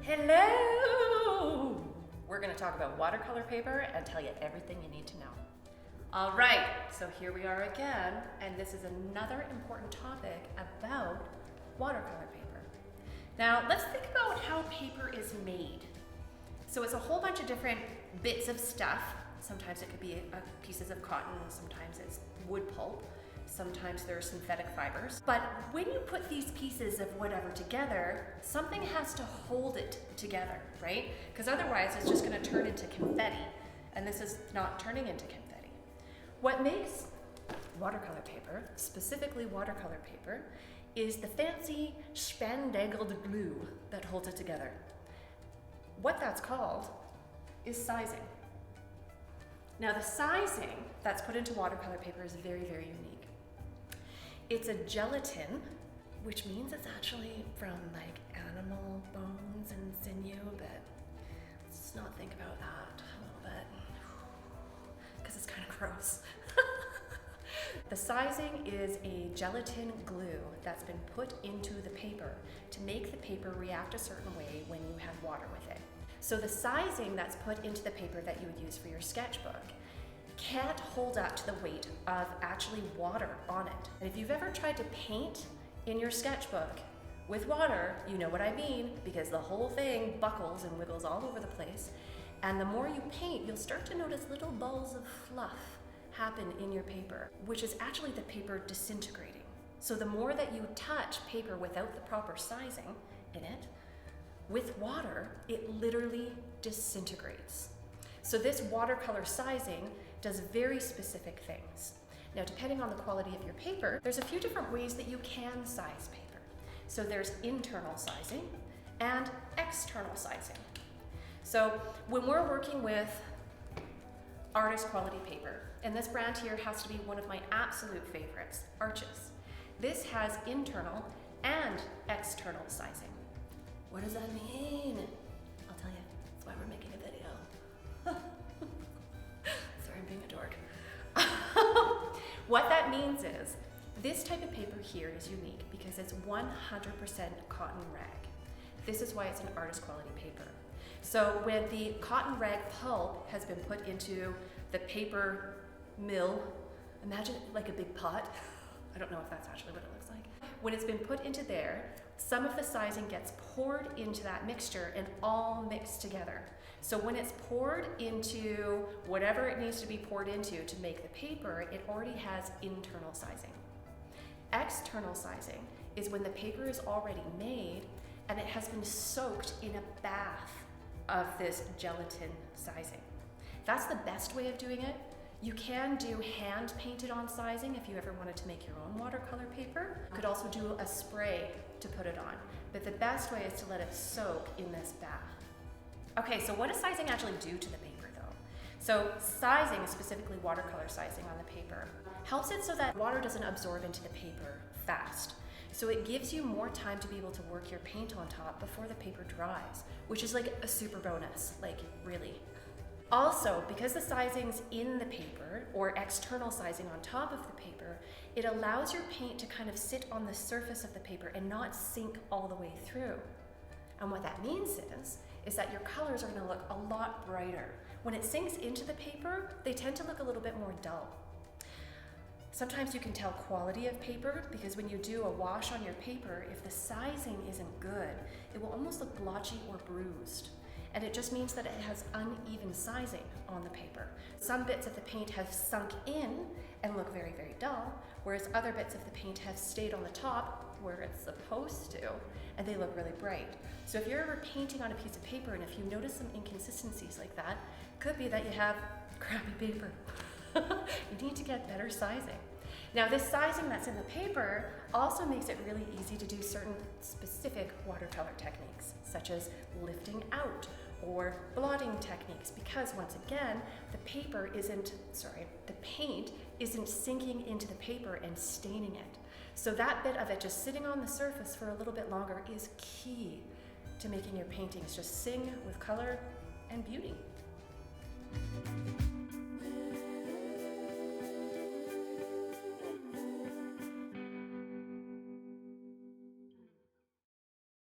Hello! We're going to talk about watercolor paper and tell you everything you need to know. All right, so here we are again, and this is another important topic about watercolor paper. Now, let's think about how paper is made. So it's a whole bunch of different bits of stuff. Sometimes it could be pieces of cotton, sometimes it's wood pulp, sometimes there are synthetic fibers. But when you put these pieces of whatever together, something has to hold it together, right? Because otherwise it's just going to turn into confetti, and this is not turning into confetti. What makes watercolor paper, specifically watercolor paper, is the fancy spandegled glue that holds it together. What that's called is sizing. Now the sizing that's put into watercolor paper is very, very unique. It's a gelatin, which means it's actually from like animal bones and sinew, but let's not think about that a little bit, because it's kind of gross. The sizing is a gelatin glue that's been put into the paper to make the paper react a certain way when you have water with it. So the sizing that's put into the paper that you would use for your sketchbook can't hold up to the weight of actually water on it. And if you've ever tried to paint in your sketchbook with water, you know what I mean, because the whole thing buckles and wiggles all over the place. And the more you paint, you'll start to notice little balls of fluff happen in your paper, which is actually the paper disintegrating. So the more that you touch paper without the proper sizing in it, with water, it literally disintegrates. So this watercolor sizing does very specific things. Now, depending on the quality of your paper, there's a few different ways that you can size paper. So there's internal sizing and external sizing. So when we're working with artist quality paper, and this brand here has to be one of my absolute favorites, Arches. This has internal and external sizing. What does that mean? I'll tell you, that's why we're making a video. Sorry, I'm being a dork. What that means is, this type of paper here is unique because it's 100% cotton rag. This is why it's an artist quality paper. So when the cotton rag pulp has been put into the paper mill, imagine like a big pot. I don't know if that's actually what it looks like. When it's been put into there, some of the sizing gets poured into that mixture and all mixed together. So when it's poured into whatever it needs to be poured into to make the paper, it already has internal sizing. External sizing is when the paper is already made and it has been soaked in a bath of this gelatin sizing. That's the best way of doing it. You can do hand painted on sizing if you ever wanted to make your own watercolor paper. You could also do a spray to put it on, but the best way is to let it soak in this bath. Okay, so what does sizing actually do to the paper though? So sizing, specifically watercolor sizing on the paper, helps it so that water doesn't absorb into the paper fast. So it gives you more time to be able to work your paint on top before the paper dries, which is like a super bonus, like really. Also, because the sizing's in the paper, or external sizing on top of the paper, it allows your paint to kind of sit on the surface of the paper and not sink all the way through. And what that means is that your colors are going to look a lot brighter. When it sinks into the paper, they tend to look a little bit more dull. Sometimes you can tell quality of paper because when you do a wash on your paper, if the sizing isn't good, it will almost look blotchy or bruised. And it just means that it has uneven sizing on the paper. Some bits of the paint have sunk in and look very, very dull, whereas other bits of the paint have stayed on the top where it's supposed to, and they look really bright. So if you're ever painting on a piece of paper and if you notice some inconsistencies like that, it could be that you have crappy paper. You need to get better sizing. Now this sizing that's in the paper also makes it really easy to do certain specific watercolor techniques, such as lifting out or blotting techniques, because once again, the paint isn't sinking into the paper and staining it. So that bit of it just sitting on the surface for a little bit longer is key to making your paintings just sing with color and beauty.